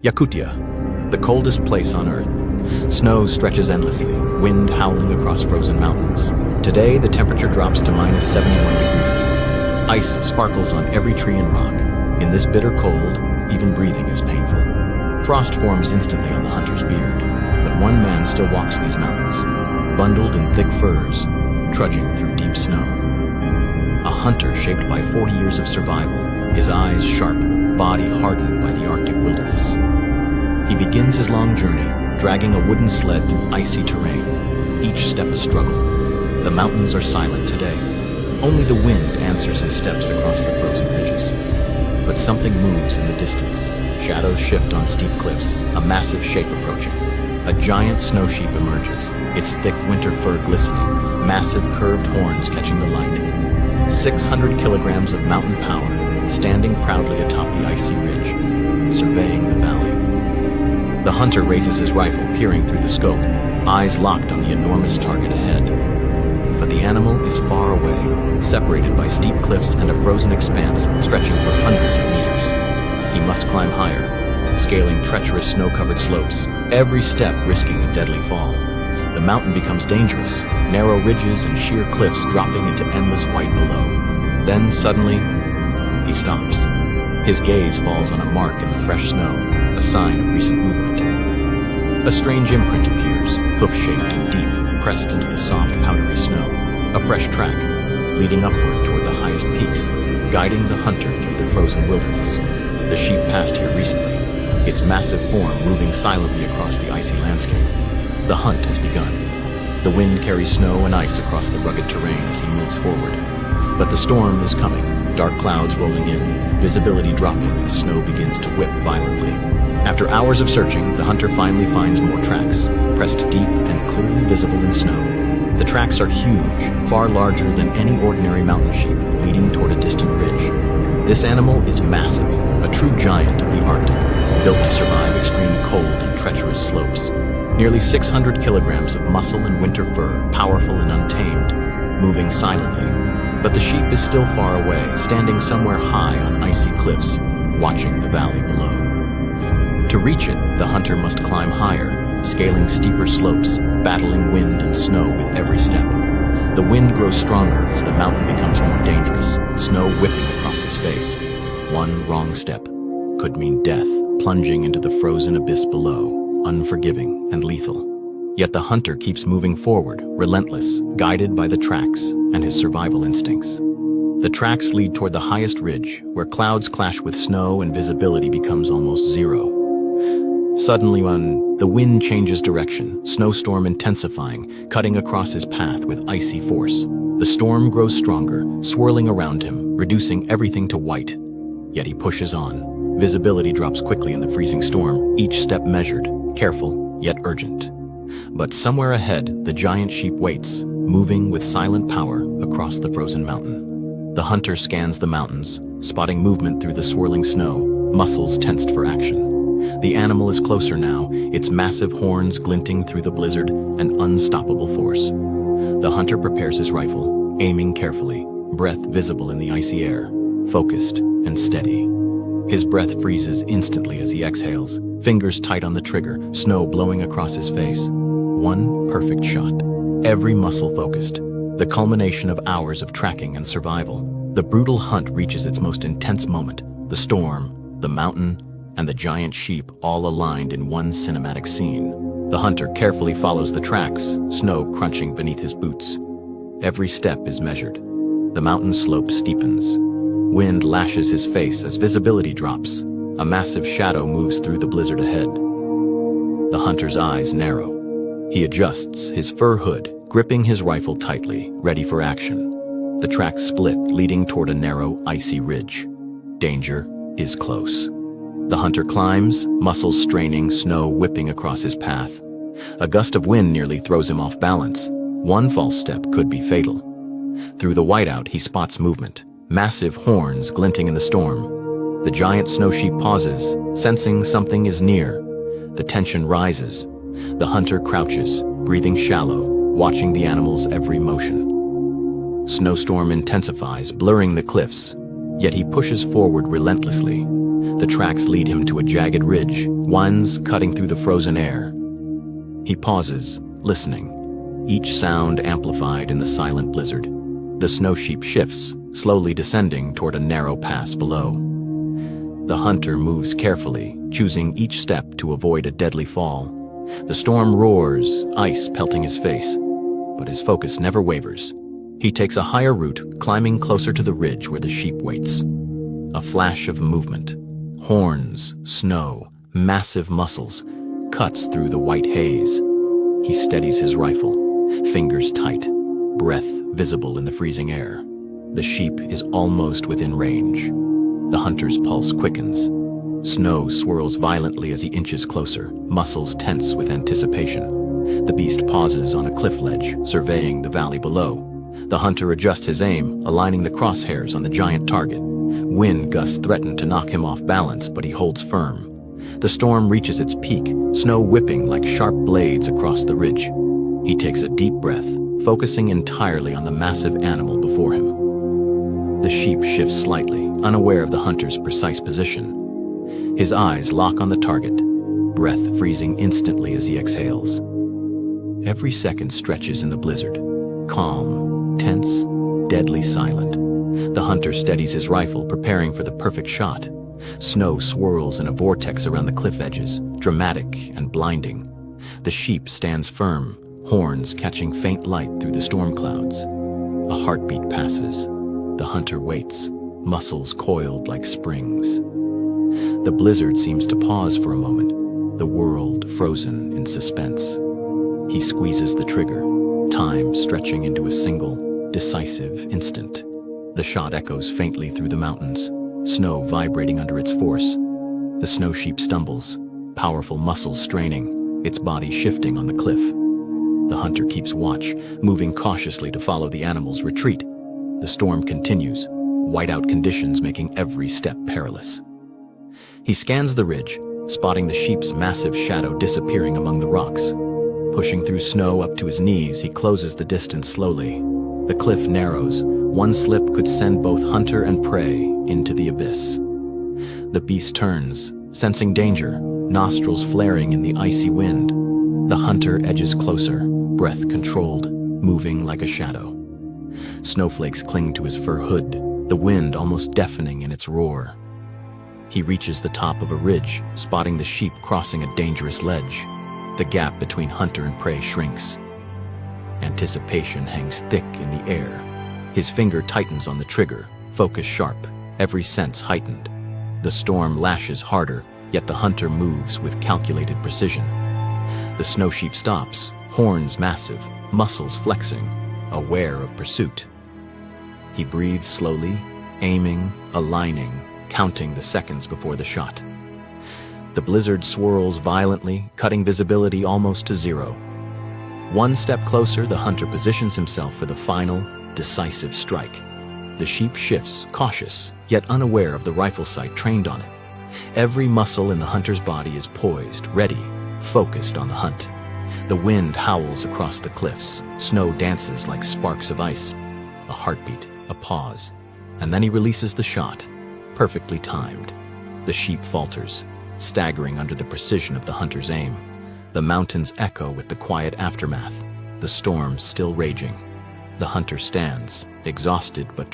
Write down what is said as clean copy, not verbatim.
Yakutia, the coldest place on Earth. Snow stretches endlessly, wind howling across frozen mountains. Today, the temperature drops to minus 71 degrees. Ice sparkles on every tree and rock. In this bitter cold, even breathing is painful. Frost forms instantly on the hunter's beard, but one man still walks these mountains, bundled in thick furs, trudging through deep snow. A hunter shaped by 40 years of survival, his eyes sharp, body hardened by the Arctic wilderness. He begins his long journey, dragging a wooden sled through icy terrain, each step a struggle. The mountains are silent today. Only the wind answers his steps across the frozen ridges. But something moves in the distance. Shadows shift on steep cliffs, a massive shape approaching. A giant snow sheep emerges, its thick winter fur glistening, massive curved horns catching the light. 600 kilograms of mountain power, standing proudly atop the icy ridge, surveying the valley. The hunter raises his rifle, peering through the scope, eyes locked on the enormous target ahead. But the animal is far away, separated by steep cliffs and a frozen expanse stretching for hundreds of meters. He must climb higher, scaling treacherous snow-covered slopes, every step risking a deadly fall. The mountain becomes dangerous, narrow ridges and sheer cliffs dropping into endless white below. Then suddenly, he stops. His gaze falls on a mark in the fresh snow, a sign of recent movement. A strange imprint appears, hoof-shaped and deep, pressed into the soft, powdery snow. A fresh track, leading upward toward the highest peaks, guiding the hunter through the frozen wilderness. The sheep passed here recently, its massive form moving silently across the icy landscape. The hunt has begun. The wind carries snow and ice across the rugged terrain as he moves forward. But the storm is coming, dark clouds rolling in, visibility dropping as snow begins to whip violently. After hours of searching, the hunter finally finds more tracks, pressed deep and clearly visible in snow. The tracks are huge, far larger than any ordinary mountain sheep, leading toward a distant ridge. This animal is massive, a true giant of the Arctic, built to survive extreme cold and treacherous slopes. Nearly 600 kilograms of muscle and winter fur, powerful and untamed, moving silently. But the sheep is still far away, standing somewhere high on icy cliffs, watching the valley below. To reach it, the hunter must climb higher, scaling steeper slopes, battling wind and snow with every step. The wind grows stronger as the mountain becomes more dangerous, snow whipping across his face. One wrong step could mean death, plunging into the frozen abyss below, unforgiving and lethal. Yet the hunter keeps moving forward, relentless, guided by the tracks and his survival instincts. The tracks lead toward the highest ridge, where clouds clash with snow and visibility becomes almost zero. Suddenly, the wind changes direction, snowstorm intensifying, cutting across his path with icy force. The storm grows stronger, swirling around him, reducing everything to white. Yet he pushes on. Visibility drops quickly in the freezing storm, each step measured, careful, yet urgent. But somewhere ahead, the giant sheep waits, moving with silent power across the frozen mountain. The hunter scans the mountains, spotting movement through the swirling snow, muscles tensed for action. The animal is closer now, its massive horns glinting through the blizzard, an unstoppable force. The hunter prepares his rifle, aiming carefully, breath visible in the icy air, focused and steady. His breath freezes instantly as he exhales, fingers tight on the trigger, snow blowing across his face. One perfect shot, every muscle focused, the culmination of hours of tracking and survival. The brutal hunt reaches its most intense moment, the storm, the mountain, and the giant sheep all aligned in one cinematic scene. The hunter carefully follows the tracks, snow crunching beneath his boots. Every step is measured. The mountain slope steepens. Wind lashes his face as visibility drops. A massive shadow moves through the blizzard ahead. The hunter's eyes narrow. He adjusts his fur hood, gripping his rifle tightly, ready for action. The tracks split, leading toward a narrow, icy ridge. Danger is close. The hunter climbs, muscles straining, snow whipping across his path. A gust of wind nearly throws him off balance. One false step could be fatal. Through the whiteout, he spots movement, massive horns glinting in the storm. The giant snow sheep pauses, sensing something is near. The tension rises. The hunter crouches, breathing shallow, watching the animal's every motion. Snowstorm intensifies, blurring the cliffs, yet he pushes forward relentlessly. The tracks lead him to a jagged ridge, winds cutting through the frozen air. He pauses, listening, each sound amplified in the silent blizzard. The snow sheep shifts, slowly descending toward a narrow pass below. The hunter moves carefully, choosing each step to avoid a deadly fall. The storm roars, ice pelting his face, but his focus never wavers. He takes a higher route, climbing closer to the ridge where the sheep waits. A flash of movement. Horns, snow, massive muscles, cuts through the white haze. He steadies his rifle, fingers tight, breath visible in the freezing air. The sheep is almost within range. The hunter's pulse quickens. Snow swirls violently as he inches closer, muscles tense with anticipation. The beast pauses on a cliff ledge, surveying the valley below. The hunter adjusts his aim, aligning the crosshairs on the giant target. Wind gusts threaten to knock him off balance, but he holds firm. The storm reaches its peak, snow whipping like sharp blades across the ridge. He takes a deep breath, focusing entirely on the massive animal before him. The sheep shifts slightly, unaware of the hunter's precise position. His eyes lock on the target, breath freezing instantly as he exhales. Every second stretches in the blizzard, calm, tense, deadly silent. The hunter steadies his rifle, preparing for the perfect shot. Snow swirls in a vortex around the cliff edges, dramatic and blinding. The sheep stands firm, horns catching faint light through the storm clouds. A heartbeat passes. The hunter waits, muscles coiled like springs. The blizzard seems to pause for a moment, the world frozen in suspense. He squeezes the trigger, time stretching into a single, decisive instant. The shot echoes faintly through the mountains, snow vibrating under its force. The snow sheep stumbles, powerful muscles straining, its body shifting on the cliff. The hunter keeps watch, moving cautiously to follow the animal's retreat. The storm continues, whiteout conditions making every step perilous. He scans the ridge, spotting the sheep's massive shadow disappearing among the rocks. Pushing through snow up to his knees, he closes the distance slowly. The cliff narrows. One slip could send both hunter and prey into the abyss. The beast turns, sensing danger, nostrils flaring in the icy wind. The hunter edges closer, breath controlled, moving like a shadow. Snowflakes cling to his fur hood, the wind almost deafening in its roar. He reaches the top of a ridge, spotting the sheep crossing a dangerous ledge. The gap between hunter and prey shrinks. Anticipation hangs thick in the air. His finger tightens on the trigger, focus sharp, every sense heightened. The storm lashes harder, yet the hunter moves with calculated precision. The snow sheep stops, horns massive, muscles flexing, aware of pursuit. He breathes slowly, aiming, aligning, counting the seconds before the shot. The blizzard swirls violently, cutting visibility almost to zero. One step closer, the hunter positions himself for the final, decisive strike. The sheep shifts, cautious, yet unaware of the rifle sight trained on it. Every muscle in the hunter's body is poised, ready, focused on the hunt. The wind howls across the cliffs, snow dances like sparks of ice. A heartbeat, a pause, and then he releases the shot, perfectly timed. The sheep falters, staggering under the precision of the hunter's aim. The mountains echo with the quiet aftermath, the storm still raging. The hunter stands, exhausted but